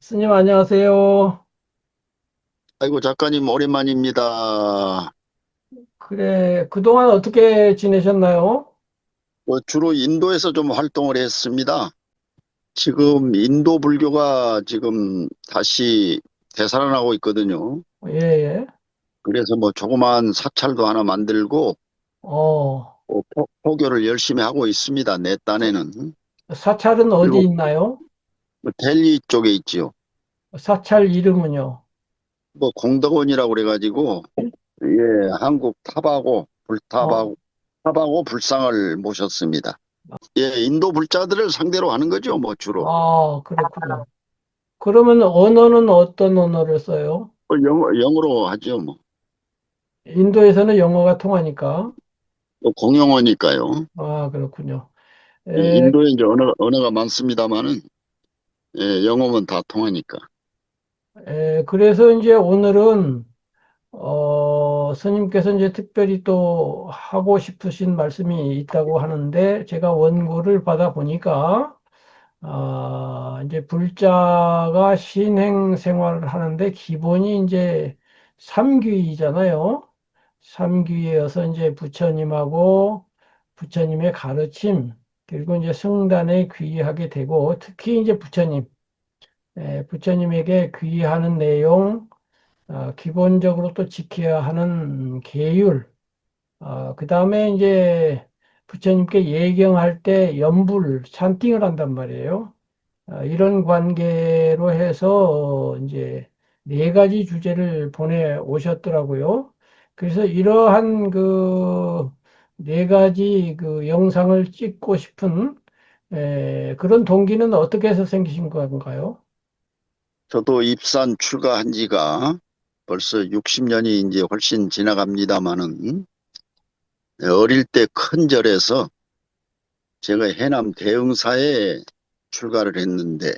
스님 안녕하세요. 아이고, 작가님, 오랜만입니다. 그래, 그동안 어떻게 지내셨나요? 주로 인도에서 좀 활동을 했습니다. 지금 인도 불교가 지금 다시 되살아나고 있거든요. 예, 예. 그래서 뭐 조그만 사찰도 하나 만들고 어, 포교를 열심히 하고 있습니다. 내 딴에는. 사찰은 어디 그리고 있나요? 뭐 델리 쪽에 있지요. 사찰 이름은요? 뭐 공덕원이라고 그래가지고 예, 한국 어, 탑하고 불상을 모셨습니다. 예, 인도 불자들을 상대로 하는 거죠, 뭐 주로. 그렇군요. 그러면 언어는 어떤 언어를 써요? 영어로 하죠, 뭐. 인도에서는 영어가 통하니까. 또 공용어니까요. 그렇군요. 에, 인도에 이제 언어가 많습니다만은, 예, 영어면 다 통하니까. 그래서 이제 오늘은, 스님께서 이제 특별히 또 하고 싶으신 말씀이 있다고 하는데, 제가 원고를 받아보니까, 이제 불자가 신행 생활을 하는데 기본이 이제 삼귀잖아요. 삼귀에서 이제 부처님하고 부처님의 가르침, 그리고 이제 성단에 귀의하게 되고, 특히 이제 부처님에게 귀의하는 내용, 기본적으로 또 지켜야 하는 계율, 그 다음에 이제 부처님께 예경할 때 연불, 찬팅을 한단 말이에요. 이런 관계로 해서 이제 네 가지 주제를 보내 오셨더라고요. 그래서 이러한 그 네 가지 그 영상을 찍고 싶은 그런 동기는 어떻게 해서 생기신 건가요? 저도 입산 출가한 지가 벌써 60년이 이제 훨씬 지나갑니다마는, 어릴 때 큰 절에서 제가 해남 대흥사에 출가를 했는데,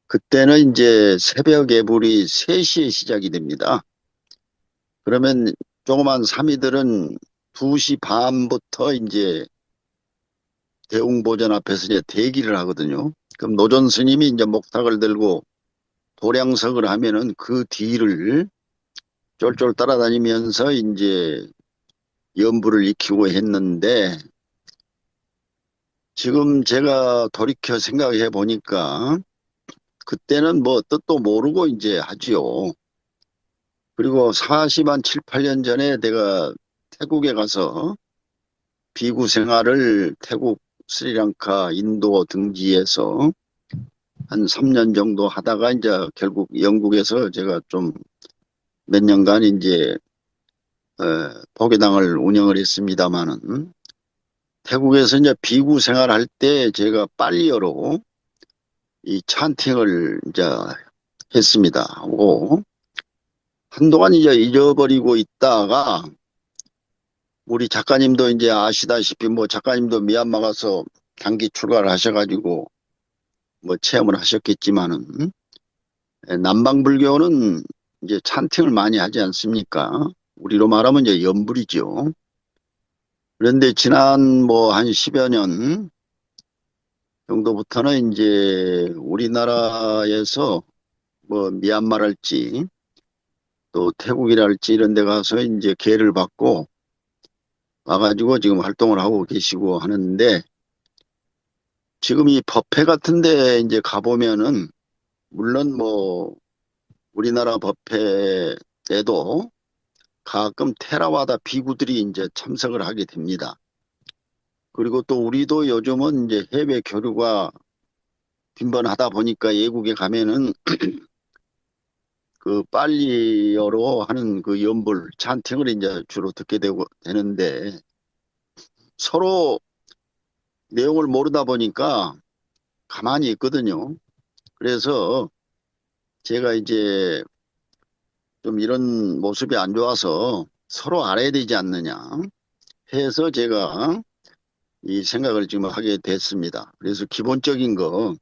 그때는 이제 새벽 예불이 3시에 시작이 됩니다. 그러면 조그만 사미들은 2시 반부터 이제 대웅보전 앞에서 이제 대기를 하거든요. 그럼 노전 스님이 이제 목탁을 들고 도량석을 하면은 그 뒤를 쫄쫄 따라다니면서 이제 연부를 익히고 했는데, 지금 제가 돌이켜 생각해 보니까 그때는 뭐 뜻도 모르고 이제 하지요. 그리고 40한 7, 8년 전에 내가 태국에 가서 비구 생활을 태국, 스리랑카, 인도 등지에서 한 3년 정도 하다가 이제 결국 영국에서 제가 좀 몇 년간 이제 포교당을 운영을 했습니다마는, 태국에서 이제 비구 생활할 때 제가 빨리어로 이 찬팅을 이제 했습니다. 하고 한동안 이제 잊어버리고 있다가 우리 작가님도 이제 아시다시피 뭐 작가님도 미얀마 가서 단기 출가를 하셔가지고 뭐 체험을 하셨겠지만은, 남방불교는 이제 찬팅을 많이 하지 않습니까? 우리로 말하면 이제 염불이죠. 그런데 지난 뭐 한 10여 년 정도부터는 이제 우리나라에서 뭐 미얀마랄지 또 태국이랄지 이런 데 가서 이제 계를 받고 와가지고 지금 활동을 하고 계시고 하는데, 지금 이 법회 같은 데 이제 가보면은 물론 뭐 우리나라 법회에도 가끔 테라와다 비구들이 이제 참석을 하게 됩니다. 그리고 또 우리도 요즘은 이제 해외 교류가 빈번하다 보니까 외국에 가면은 그 빨리어로 하는 그 연불 찬팅을 이제 주로 듣게 되는데, 서로 내용을 모르다 보니까 가만히 있거든요. 그래서 제가 이제 좀 이런 모습이 안 좋아서 서로 알아야 되지 않느냐 해서 제가 이 생각을 지금 하게 됐습니다. 그래서 기본적인 거,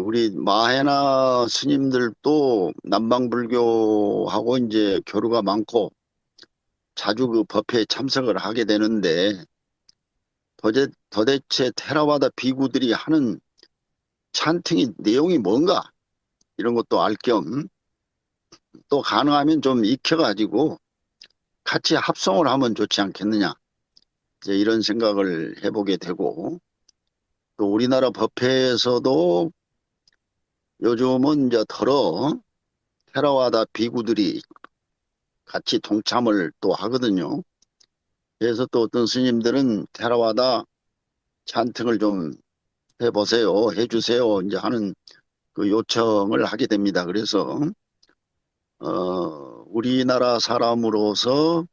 우리 마해나 스님들도 남방불교하고 이제 교류가 많고 자주 그 법회에 참석을 하게 되는데, 도대체 테라와다 비구들이 하는 찬팅이 내용이 뭔가 이런 것도 알 겸 또 가능하면 좀 익혀가지고 같이 합성을 하면 좋지 않겠느냐. 이제 이런 생각을 해보게 되고 또 우리나라 법회에서도 요즘은 이제 더러 테라와다 비구들이 같이 동참을 또 하거든요. 그래서 또 어떤 스님들은 테라와다 찬팅을 좀 해보세요, 해주세요, 이제 하는 그 요청을 하게 됩니다. 그래서, 우리나라 사람으로서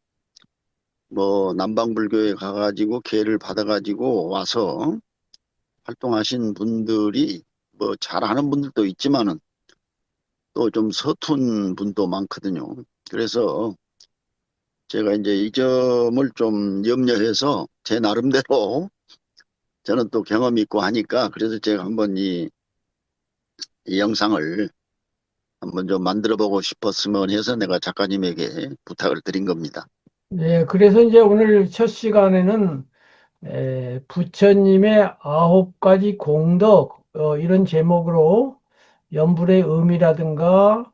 뭐 남방불교에 가가지고 계를 받아가지고 와서 활동하신 분들이 뭐 잘하는 분들도 있지만은 또 좀 서툰 분도 많거든요. 그래서 제가 이제 이 점을 좀 염려해서 제 나름대로 저는 또 경험이 있고 하니까 그래서 제가 한번 이 영상을 한번 좀 만들어 보고 싶었으면 해서 내가 작가님에게 부탁을 드린 겁니다. 네, 그래서 이제 오늘 첫 시간에는 부처님의 9가지 공덕, 이런 제목으로 연불의 의미라든가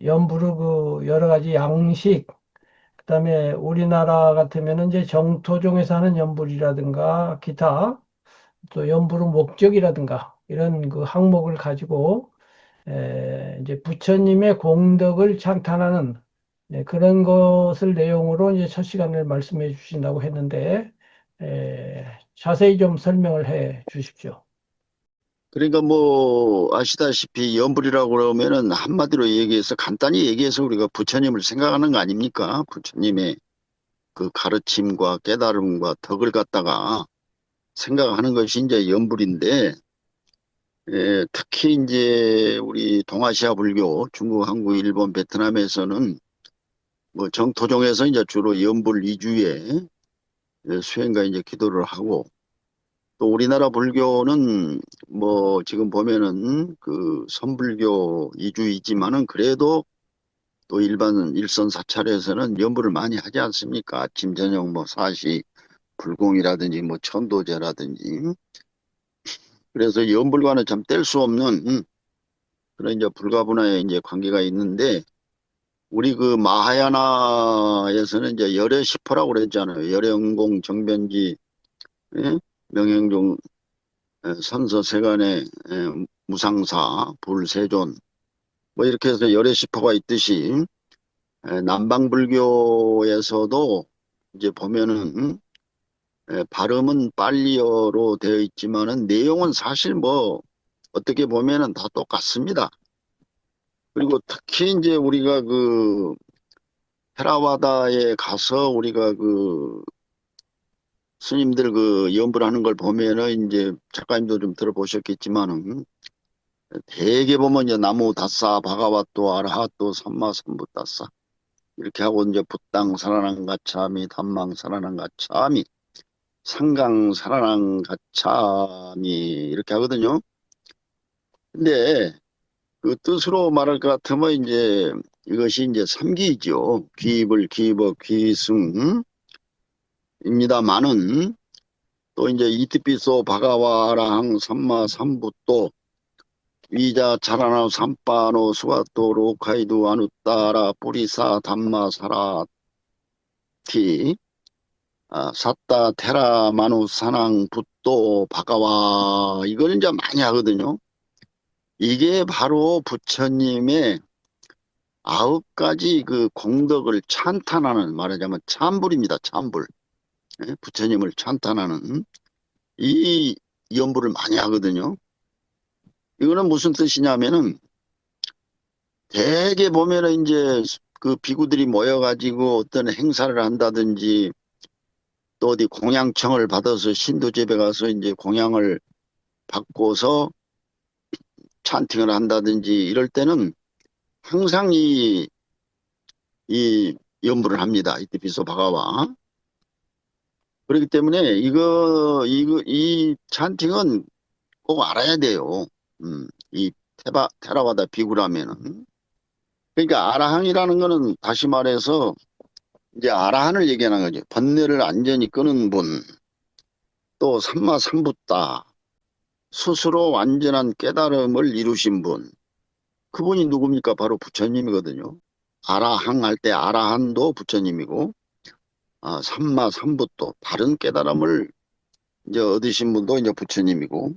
연불의 그 여러 가지 양식, 그다음에 우리나라 같으면은 이제 정토종에서 하는 연불이라든가 기타 또 연불의 목적이라든가 이런 그 항목을 가지고 이제 부처님의 공덕을 찬탄하는, 그런 것을 내용으로 이제 첫 시간을 말씀해 주신다고 했는데 자세히 좀 설명을 해 주십시오. 그러니까 뭐 아시다시피 연불이라고 그러면은 한마디로 얘기해서 간단히 얘기해서 우리가 부처님을 생각하는 거 아닙니까? 부처님의 그 가르침과 깨달음과 덕을 갖다가 생각하는 것이 이제 연불인데 특히 이제 우리 동아시아 불교, 중국, 한국, 일본, 베트남에서는 뭐 정토종에서 이제 주로 연불 위주의 수행과 이제 기도를 하고 또 우리나라 불교는 뭐 지금 보면은 그 선불교 위주이지만은 그래도 또 일반 일선 사찰에서는 연불을 많이 하지 않습니까? 아침 저녁 뭐 사시 불공이라든지 뭐 천도제라든지 그래서 연불과는 참 뗄 수 없는 그런 이제 불가분화의 이제 관계가 있는데 우리 그 마하야나에서는 이제 열애시포라고 그랬잖아요. 열애응공 정변지 예? 명행종 선서세간의 무상사 불세존 뭐 이렇게 해서 열애시포가 있듯이 남방불교에서도 이제 보면은 발음은 빨리어로 되어 있지만은 내용은 사실 뭐 어떻게 보면은 다 똑같습니다. 그리고 특히 이제 우리가 그 테라와다에 가서 우리가 그 스님들 그 연불하는 걸 보면은 이제 작가님도 좀 들어보셨겠지만은 대개 보면 이제 나무 다싸 바가와또 아라하또 삼마 삼부다싸 이렇게 하고 이제 붓당 사라낭 가차미 담망 사라낭 가차미 상강 사라낭 가차미 이렇게 하거든요. 근데 그 뜻으로 말할 것 같으면 이제 이것이 이제 삼기이죠. 귀불 귀법 귀승 입니다만은 또 이제 이티피소 바가와라항 삼마 삼부또 위자 차라나 삼바노 수가토 로카이도 아누따라 뿌리사 담마 사라티 사따 테라 마누 사낭 붓도 바가와 이걸 이제 많이 하거든요. 이게 바로 부처님의 9가지 그 공덕을 찬탄하는 말하자면 찬불입니다. 찬불. 예? 부처님을 찬탄하는 이 연불을 많이 하거든요. 이거는 무슨 뜻이냐면은 대개 보면은 이제 그 비구들이 모여가지고 어떤 행사를 한다든지 또 어디 공양청을 받아서 신도집에 가서 이제 공양을 받고서 찬팅을 한다든지 이럴 때는 항상 이 연불을 합니다. 이때 비소 바가와. 그렇기 때문에 이 찬팅은 꼭 알아야 돼요. 이 테라와다 비구라면은. 그러니까 아라항이라는 거는 다시 말해서 이제 아라한을 얘기하는 거죠. 번뇌를 완전히 끄는 분. 또 삼마삼부다. 스스로 완전한 깨달음을 이루신 분. 그분이 누굽니까? 바로 부처님이거든요. 아라항 할 때 아라한도 부처님이고, 삼마 삼부또 다른 깨달음을 이제 얻으신 분도 이제 부처님이고,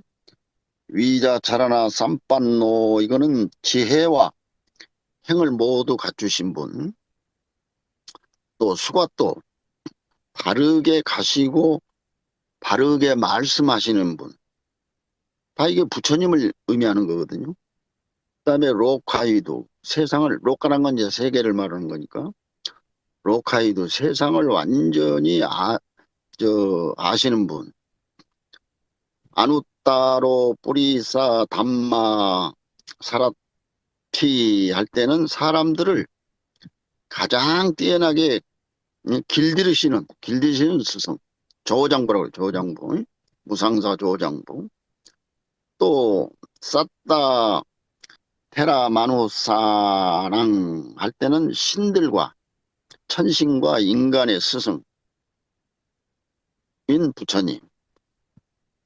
위자 차라나 쌈빤노 이거는 지혜와 행을 모두 갖추신 분, 또 수과또 바르게 가시고 바르게 말씀하시는 분, 다 이게 부처님을 의미하는 거거든요. 그다음에 로카이도 세상을 로카란 건 이제 세계를 말하는 거니까 로카이도 세상을 완전히 아시는 분. 아누따로 뿌리사 담마 사라티 할 때는 사람들을 가장 뛰어나게 길들이시는 스승. 조장부라고 그래요. 조장부. 무상사 조장부. 또 쌌다 테라 마누사랑 할 때는 신들과 천신과 인간의 스승인 부처님.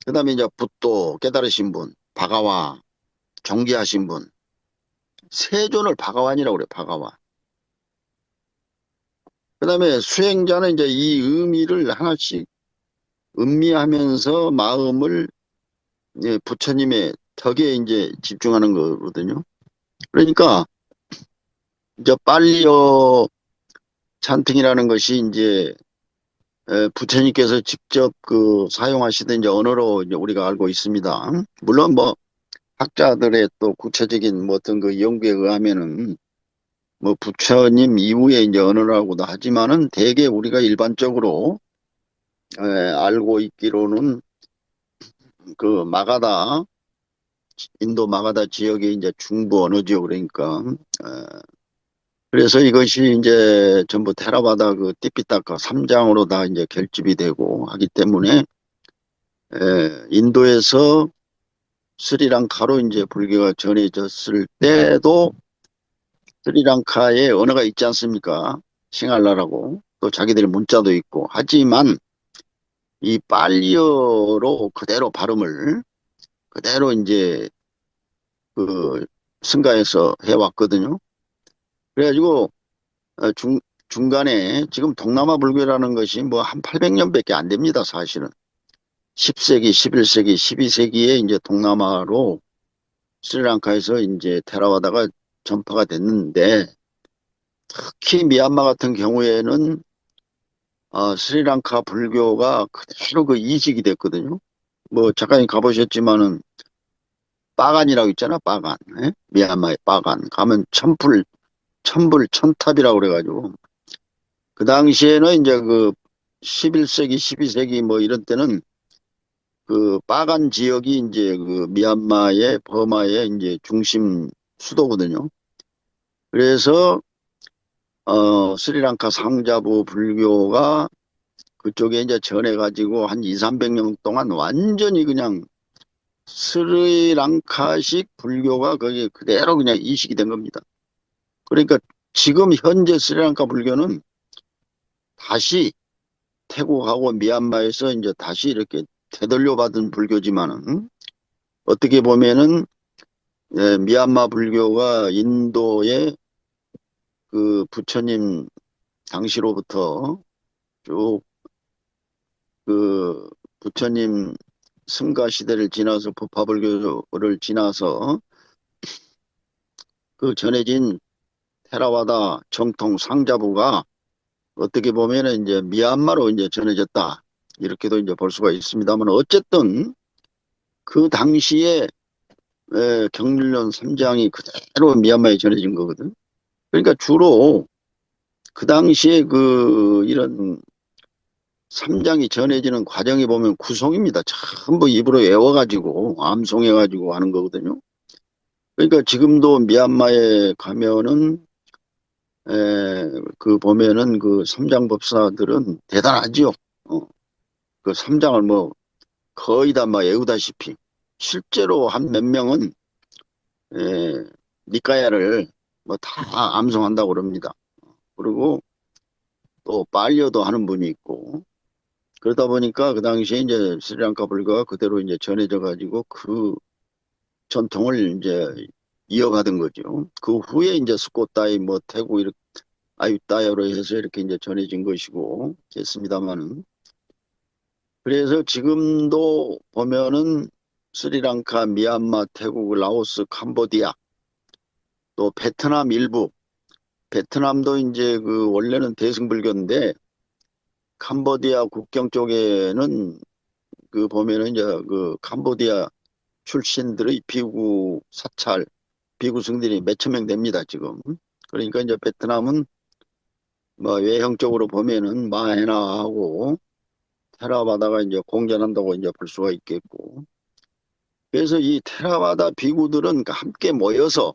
그 다음에 이제 붓도 깨달으신 분, 바가와 경계하신 분, 세존을 바가완이라고 그래요. 바가완. 그 다음에 수행자는 이제 이 의미를 하나씩 음미하면서 마음을 이제 부처님의 덕에 이제 집중하는 거거든요. 그러니까 이제 빨리어 찬팅이라는 것이 이제 부처님께서 직접 그 사용하시던 이제 언어로 이제 우리가 알고 있습니다. 물론 뭐 학자들의 또 구체적인 뭐 어떤 그 연구에 의하면은 뭐 부처님 이후에 이제 언어라고도 하지만은 대개 우리가 일반적으로 알고 있기로는 그 마가다 인도 마가다 지역의 이제 중부 언어죠. 그러니까 그래서 이것이 이제 전부 테라바다 그 띠피타카 3장으로 다 이제 결집이 되고 하기 때문에 인도에서 스리랑카로 이제 불교가 전해졌을 때도 스리랑카에 언어가 있지 않습니까? 싱할라라고. 또 자기들의 문자도 있고. 하지만 이 빨리어로 그대로 발음을 그대로 이제 그 승가에서 해왔거든요. 그래가지고 중간에 지금 동남아 불교라는 것이 뭐 한 800년밖에 안 됩니다, 사실은. 10세기, 11세기, 12세기에 이제 동남아로 스리랑카에서 이제 테라와다가 전파가 됐는데 특히 미얀마 같은 경우에는 스리랑카 불교가 그대로 그 이식이 됐거든요. 뭐 작가님 가보셨지만은 빠간이라고 있잖아, 빠간. 예? 미얀마의 빠간. 가면 천불, 천탑이라고 그래가지고 그 당시에는 이제 그 11세기, 12세기 뭐 이런 때는 그 빠간 지역이 이제 그 미얀마의 버마의 이제 중심 수도거든요. 그래서 스리랑카 상자부 불교가 그쪽에 이제 전해가지고 한 2, 300년 동안 완전히 그냥 스리랑카식 불교가 거기 그대로 그냥 이식이 된 겁니다. 그러니까 지금 현재 스리랑카 불교는 다시 태국하고 미얀마에서 이제 다시 이렇게 되돌려 받은 불교지만은 어떻게 보면은 미얀마 불교가 인도의 그 부처님 당시로부터 쭉 그 부처님 승가 시대를 지나서 부파불교를 지나서 그 전해진 테라와다 정통 상자부가 어떻게 보면은 이제 미얀마로 이제 전해졌다. 이렇게도 이제 볼 수가 있습니다만 어쨌든 그 당시에 경륜론 3장이 그대로 미얀마에 전해진 거거든. 그러니까 주로 그 당시에 그 이런 3장이 전해지는 과정에 보면 구성입니다. 전부 입으로 외워가지고 암송해가지고 하는 거거든요. 그러니까 지금도 미얀마에 가면은 그 보면은 그 삼장법사들은 대단하지요. 그 삼장을 뭐 거의 다 막 외우다시피 실제로 한 몇 명은 에, 니까야를 뭐 다 암송한다고 그럽니다. 그리고 또 빨려도 하는 분이 있고 그러다 보니까 그 당시에 이제 스리랑카 불가가 그대로 이제 전해져 가지고 그 전통을 이제 이어가던 거죠. 그 후에 이제 스코타이 뭐 태국 이렇게 아유따야로 해서 이렇게 이제 전해진 것이고 했습니다만은 그래서 지금도 보면은 스리랑카, 미얀마, 태국, 라오스, 캄보디아 또 베트남 일부 베트남도 이제 그 원래는 대승불교인데 캄보디아 국경 쪽에는 그 보면은 이제 그 캄보디아 출신들의 비구 사찰 비구승들이 몇천 명 됩니다 지금. 그러니까 이제 베트남은 뭐 외형적으로 보면은 마해나하고 테라바다가 이제 공존한다고 이제 볼 수가 있겠고. 그래서 이 테라바다 비구들은 함께 모여서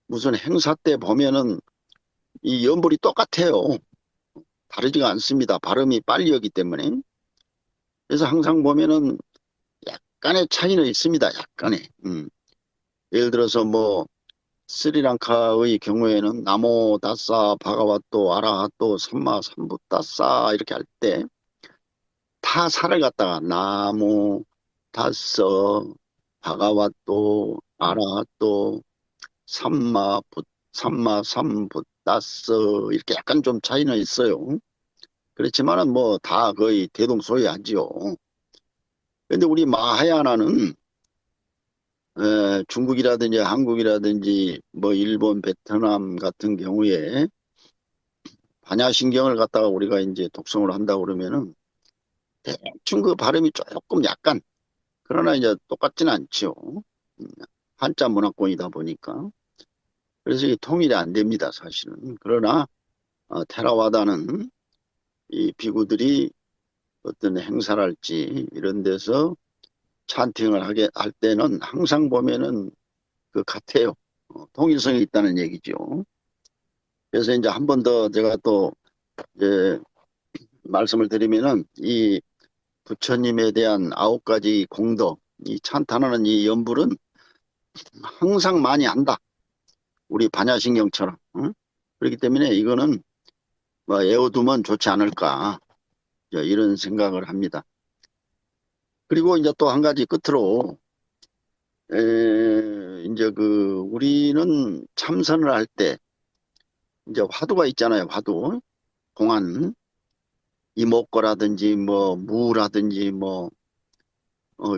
무슨 행사 때 보면은 이 연불이 똑같아요. 다르지가 않습니다. 발음이 빨리였기 때문에. 그래서 항상 보면은 약간의 차이는 있습니다. 약간의. 예를 들어서 뭐 스리랑카의 경우에는 나모 다사 바가와또 아라하또 삼마 삼부다사 이렇게 할 때 타사를 갖다가 나모 다사 바가와또 아라하또 삼마 부 삼마 삼부다사 이렇게 약간 좀 차이는 있어요. 그렇지만은 뭐 다 거의 대동소이하지요. 근데 우리 마하야나는 중국이라든지 한국이라든지 뭐 일본, 베트남 같은 경우에 반야신경을 갖다가 우리가 이제 독성을 한다 그러면은 대충 그 발음이 조금 약간 그러나 이제 똑같지는 않죠. 음, 한자 문화권이다 보니까 그래서 이 통일이 안 됩니다 사실은. 그러나 테라와다는 이 비구들이 어떤 행사를 할지 이런 데서 찬팅을 하게 할 때는 항상 보면은 그 같아요. 통일성이 있다는 얘기죠. 그래서 이제 한 번 더 제가 또 이제 말씀을 드리면은 이 부처님에 대한 9가지 공덕, 이 찬탄하는 이 연불은 항상 많이 한다. 우리 반야신경처럼. 응? 그렇기 때문에 이거는 뭐 애워두면 좋지 않을까. 이런 생각을 합니다. 그리고 이제 또 한 가지 끝으로 이제 그 우리는 참선을 할 때 이제 화두가 있잖아요. 화두. 공안. 이목고라든지 뭐 무라든지 뭐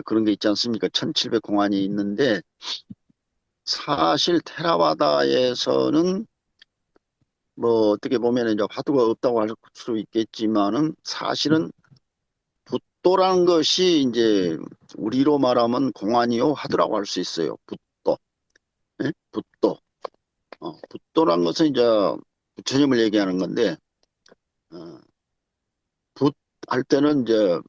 그런 게 있지 않습니까? 1700 공안이 있는데 사실 테라와다에서는 뭐 어떻게 보면 이제 화두가 없다고 할 수 있겠지만은 사실은 붓도라는 것이 이제 우리로 말하면 공안이요 화두라고 할 수 있어요. 붓도. 예? 붓도. 붓도란 것은 이제 부처님을 얘기하는 건데 어, 붓 할 때는 이제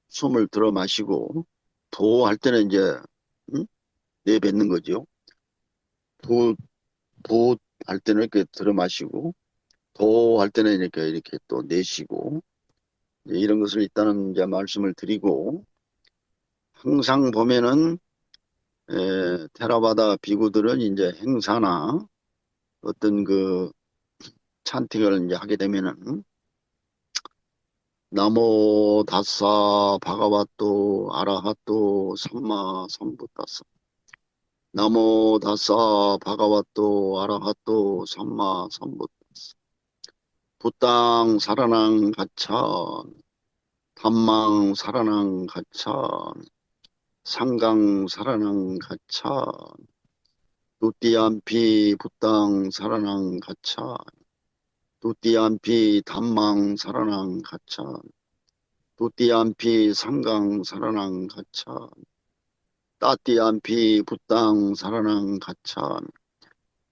숨을 들어 마시고 도 할 때는 이제 음? 내뱉는 거죠. 붓, 붓 할 때는 이렇게 들어 마시고 도 할 때는 이렇게 또 내쉬고 이런 것을 일단은 이제 말씀을 드리고 항상 보면은 테라바다 비구들은 이제 행사나 어떤 그 찬팅을 이제 하게 되면은 나모 다사 바가와또 아라하또 삼마 삼부다사 나모 다사 바가와또 아라하또 삼마 삼부다사 부땅 사라낭 가차 담망 사라낭 가차 상강 사라낭 가차 두띠안피 부땅 사라낭 가차 두띠안피 담망 사라낭 가차 두띠안피 상강 사라낭 가차 따띠안피 부땅 사라낭 가차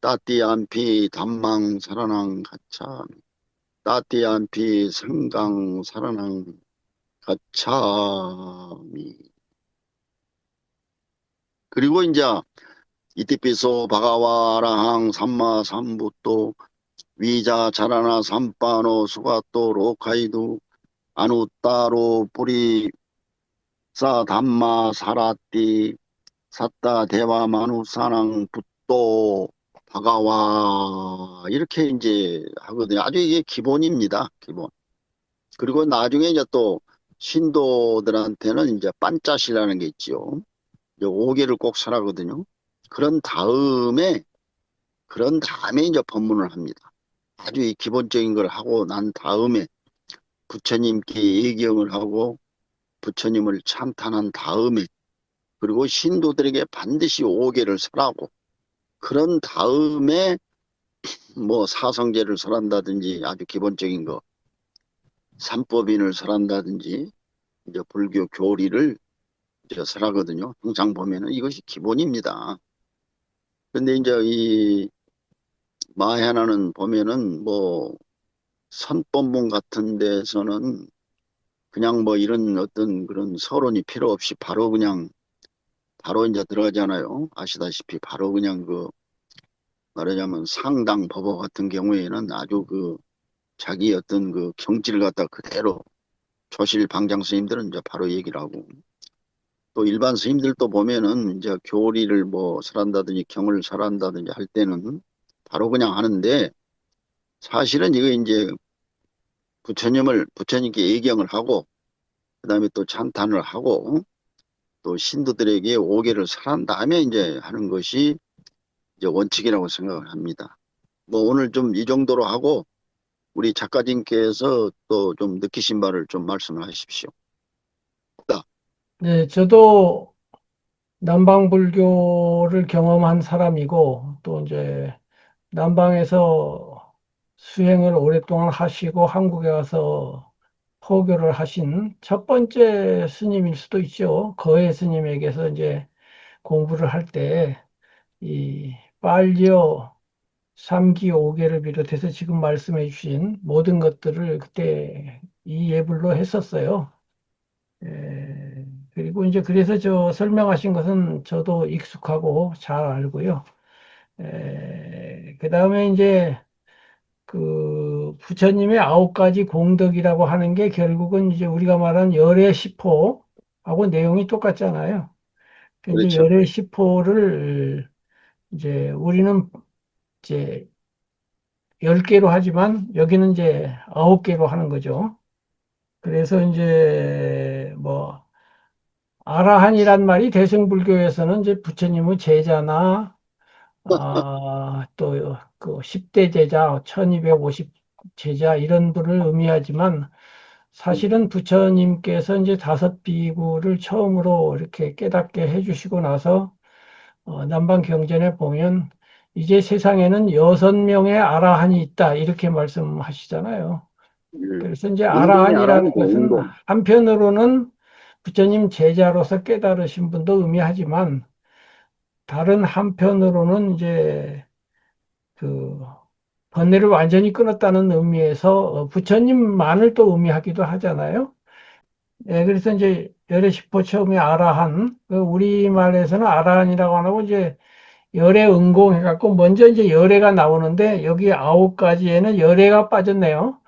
따띠안피 담망 사라낭 가차 따띠안피 상강 사라낭 가차미. 그리고 이제 이티피소 바가와라항 삼마 삼부또 위자 자라나 삼바노 수가또 로카이두 아누따로 뿌리 사 담마 사라띠 사따 대와 마누사낭 붓도 바가와 이렇게 이제 하거든요. 아주 이게 기본입니다. 기본. 그리고 나중에 이제 또 신도들한테는 이제 빤짜시라는 게 있지요. 이제 5개를 꼭 설하거든요. 그런 다음에, 그런 다음에 이제 법문을 합니다. 아주 이 기본적인 걸 하고 난 다음에 부처님께 예경을 하고 부처님을 찬탄한 다음에 그리고 신도들에게 반드시 5개를 설하고 그런 다음에 뭐 사성제를 설한다든지 아주 기본적인 거 삼법인을 설한다든지 이제 불교 교리를 이제 설하거든요. 항상 보면은 이것이 기본입니다. 근데 이제 이 마하야나는 보면은 뭐 선법문 같은 데서는 그냥 뭐 이런 어떤 그런 서론이 필요 없이 바로 그냥 바로 이제 들어가잖아요. 아시다시피 바로 그냥 그 말하자면 상당 법어 같은 경우에는 아주 그 자기 어떤 그 경지를 갖다 그대로 조실 방장 스님들은 이제 바로 얘기를 하고 또 일반 스님들도 보면은 이제 교리를 뭐 설한다든지 경을 설한다든지 할 때는 바로 그냥 하는데 사실은 이거 이제 부처님께 예경을 하고 그다음에 또 찬탄을 하고 또 신도들에게 오계를 설한 다음에 이제 하는 것이 이제 원칙이라고 생각을 합니다. 뭐 오늘 좀 이 정도로 하고 우리 작가님께서 또 좀 느끼신 바를 좀 말씀을 하십시오. 네, 저도 남방불교를 경험한 사람이고, 또 이제 남방에서 수행을 오랫동안 하시고 한국에 와서 포교를 하신 첫 번째 스님일 수도 있죠. 거해 스님에게서 이제 공부를 할 때, 이 빨리어 삼기 오계를 비롯해서 지금 말씀해 주신 모든 것들을 그때 이 예불로 했었어요. 그리고 이제 그래서 저 설명하신 것은 저도 익숙하고 잘 알고요. 그 다음에 이제 그 부처님의 9가지 공덕이라고 하는 게 결국은 이제 우리가 말한 열의 시포하고 내용이 똑같잖아요. 그 이제 그렇죠. 열의 시포를 이제 우리는 이제 10개로 하지만 여기는 이제 9개로 하는 거죠. 그래서 이제 뭐 아라한이란 말이 대승불교에서는 이제 부처님의 제자나 또그 10대 제자, 1250 제자 이런 분을 의미하지만 사실은 부처님께서 이제 다섯 비구를 처음으로 이렇게 깨닫게 해주시고 나서 남방 경전에 보면 이제 세상에는 6명의 아라한이 있다 이렇게 말씀하시잖아요. 예. 그래서 이제 운동이 아라한이라는 알아니까 것은 운동. 한편으로는 부처님 제자로서 깨달으신 분도 의미하지만 다른 한편으로는 이제 그 번뇌를 완전히 끊었다는 의미에서 부처님만을 또 의미하기도 하잖아요. 예, 그래서 이제 열의 십보 처음에 아라한, 그 우리말에서는 아라한이라고 안 하고 이제 열의 응공 해갖고 먼저 이제 열애가 나오는데 여기 9가지에는 열애가 빠졌네요.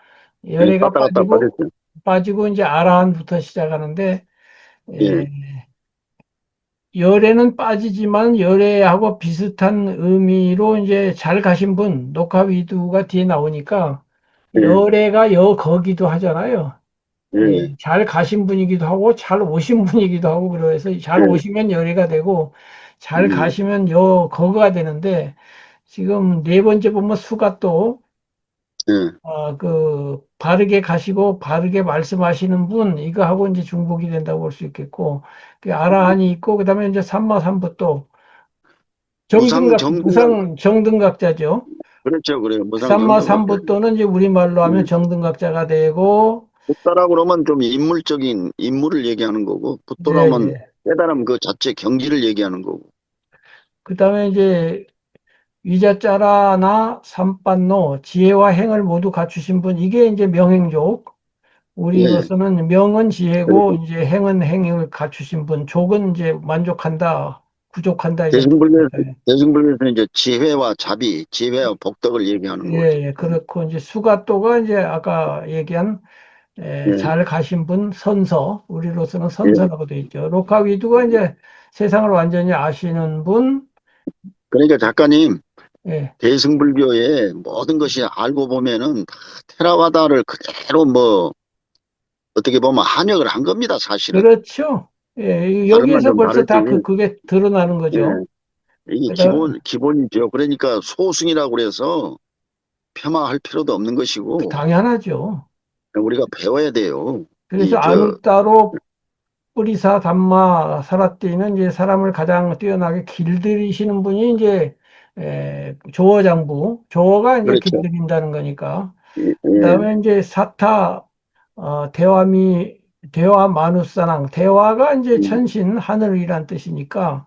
예, 열애가 왔다 갔다 빠졌죠. 빠지고 이제 아라한부터 시작하는데 예, 예, 열애는 빠지지만 열애하고 비슷한 의미로 이제 잘 가신 분, 녹화위두가 뒤에 나오니까 예, 열애가 여 거기도 하잖아요. 예, 예, 잘 가신 분이기도 하고 잘 오신 분이기도 하고 그래서 잘 예, 오시면 열애가 되고 잘 음, 가시면 여 거가 되는데 지금 네 번째 보면 수가 또 예, 그 바르게 가시고 바르게 말씀하시는 분 이거하고 이제 중복이 된다고 볼 수 있겠고 그 아라한이 있고 그다음에 이제 삼마삼부 또 무상 정등각 정등한, 무상 정등각자죠. 그렇죠. 그래요. 무상 정등학교. 삼마삼부토는 이제 우리말로 하면 예. 정등각자가 되고 부따라 그러면 좀 인물적인 인물을 얘기하는 거고, 예, 부도라면 예. 깨달음 그 자체 경지를 얘기하는 거고. 그다음에 이제 위자짜라나 삼반노 지혜와 행을 모두 갖추신 분 이게 이제 명행족. 예. 우리로서는 명은 지혜고 그리고 이제 행은 행을 갖추신 분, 족은 이제 만족한다, 부족한다 이게 대승불교에서, 뜻입니다. 대승불교에서 이제 지혜와 자비, 지혜와 복덕을 얘기하는 거죠. 예, 예, 그렇고 이제 수가또가 이제 아까 얘기한 예, 잘 가신 분 선서, 우리로서는 예. 선서라고 돼 있죠. 로카위두가 이제 세상을 완전히 아시는 분, 그러니까 작가님, 예, 대승불교의 모든 것이 알고 보면은 다 테라와다를 그대로 뭐 어떻게 보면 한역을 한 겁니다, 사실은. 그렇죠. 예, 다름은 여기에서 좀 벌써 다르지. 다 그게 드러나는 거죠. 예. 이게 그다 기본이죠. 그러니까 소승이라고 그래서 폄하할 필요도 없는 것이고, 당연하죠. 우리가 배워야 돼요. 그래서 아놀타로 뿌리사 담마 사라띠는 이제 사람을 가장 뛰어나게 길들이시는 분이 이제 조어장부, 조어가 이제 그렇죠. 길들인다는 거니까. 예, 예. 그다음에 이제 사타 대화미 대화마누사랑 대화가 이제 음, 천신 하늘이란 뜻이니까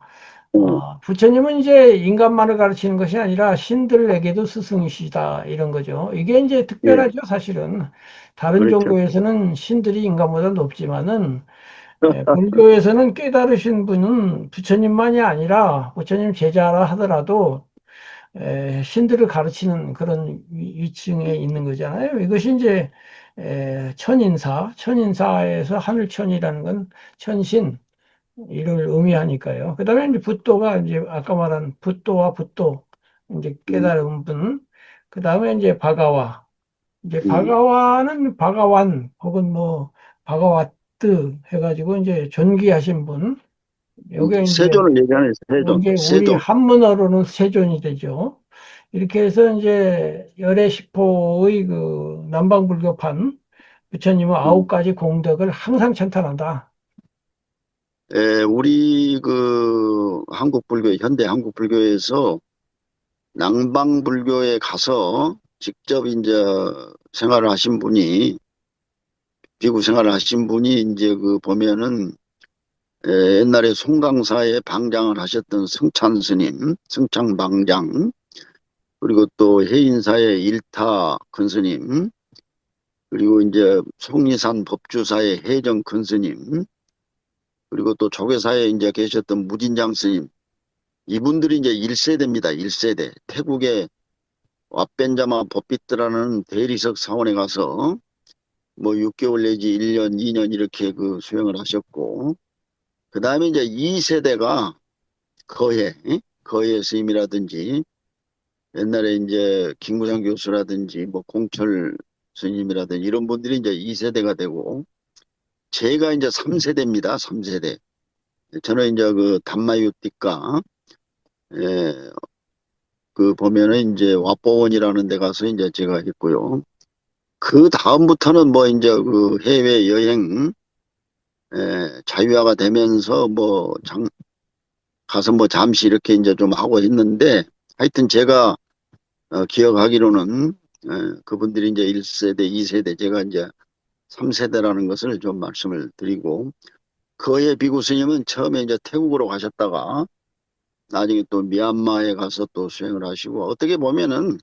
음, 부처님은 이제 인간만을 가르치는 것이 아니라 신들에게도 스승이시다 이런 거죠. 이게 이제 예, 특별하죠, 사실은. 다른 그렇죠. 종교에서는 신들이 인간보다 높지만은 불교에서는 깨달으신 분은 부처님만이 아니라 부처님 제자라 하더라도 신들을 가르치는 그런 위층에 있는 거잖아요. 이것이 이제 천인사에서 하늘천이라는 건 천신 이를 의미하니까요. 그다음에 이제 붓도가 이제 아까 말한 붓도와 붓도 이제 음, 깨달은 분. 그다음에 이제 바가와. 이제 음. 바가와는 바가완 혹은 뭐 바가와뜨 해가지고 이제 존귀하신 분. 요게 이제 세존을 얘기하는 세존, 이게 우리 세존. 한문어로는 세존이 되죠. 이렇게 해서 이제 열애식포의 그 남방불교판 부처님은 아홉 음. 가지 공덕을 항상 찬탄한다. 우리 그 한국 불교, 현대 한국 불교에서 남방불교에 가서 직접 이제 생활을 하신 분이, 비구 생활을 하신 분이 이제 그 보면은 옛날에 송강사에 방장을 하셨던 승찬 스님, 승찬 방장, 그리고 또 해인사의 일타 큰 스님, 그리고 이제 속리산 법주사의 해정 큰 스님, 그리고 또 조계사에 이제 계셨던 무진장 스님, 이분들이 이제 1세대입니다. 1세대. 태국의 왓벤자마 법비트라는 대리석 사원에 가서 뭐 6개월 내지 1년, 2년 이렇게 그 수행을 하셨고, 그 다음에 이제 2세대가 거해, 거해 스님이라든지, 옛날에 이제 김구장 교수라든지, 뭐 공철 스님이라든지 이런 분들이 이제 2세대가 되고, 제가 이제 3세대입니다. 3세대. 저는 이제 그 담마유띠가, 예, 그 보면은 이제 왓보원이라는 데 가서 이제 제가 했고요. 그 다음부터는 뭐 이제 그 해외 여행, 자유화가 되면서 뭐 가서 뭐 잠시 이렇게 이제 좀 하고 했는데 하여튼 제가 기억하기로는 그분들이 이제 1세대, 2세대, 제가 이제 3세대라는 것을 좀 말씀을 드리고 그의 비구 스님은 처음에 이제 태국으로 가셨다가 나중에 또 미얀마에 가서 또 수행을 하시고 어떻게 보면은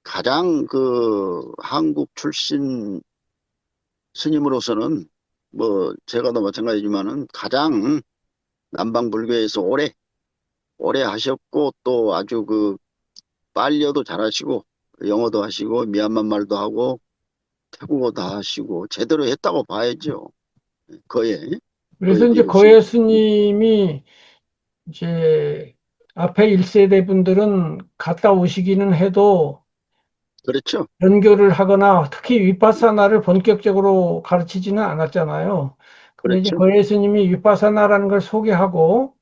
가장 그 한국 출신 스님으로서는 뭐 제가도 마찬가지지만은 가장 남방 불교에서 오래 하셨고 또 아주 그 빨려도 잘하시고 영어도 하시고 미얀마 말도 하고 태국어도 하시고 제대로 했다고 봐야죠. 그래서 거의 이제 비웃음. 거예 스님이 이제 앞에 1세대 분들은 갔다 오시기는 해도 그렇죠. 연교를 하거나 특히 위파사나를 본격적으로 가르치지는 않았잖아요. 근데 이제 그렇죠. 거예 스님이 위파사나라는 걸 소개하고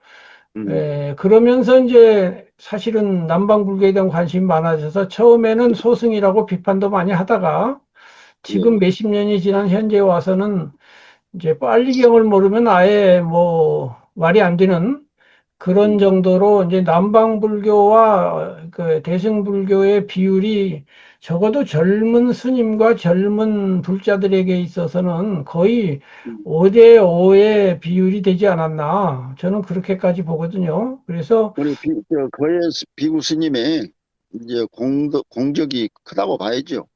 음, 그러면서 이제 사실은 남방불교에 대한 관심이 많아져서 처음에는 소승이라고 비판도 많이 하다가 지금 예. 몇십 년이 지난 현재 와서는 이제 빨리경을 모르면 아예 뭐 말이 안 되는 그런 음, 정도로 이제 남방불교와 그 대승불교의 비율이 적어도 젊은 스님과 젊은 불자들에게 있어서는 거의 음. 5대 5의 비율이 되지 않았나. 저는 그렇게까지 보거든요. 그래서 우리 거의 비구 스님의 이제 공적이 크다고 봐야죠.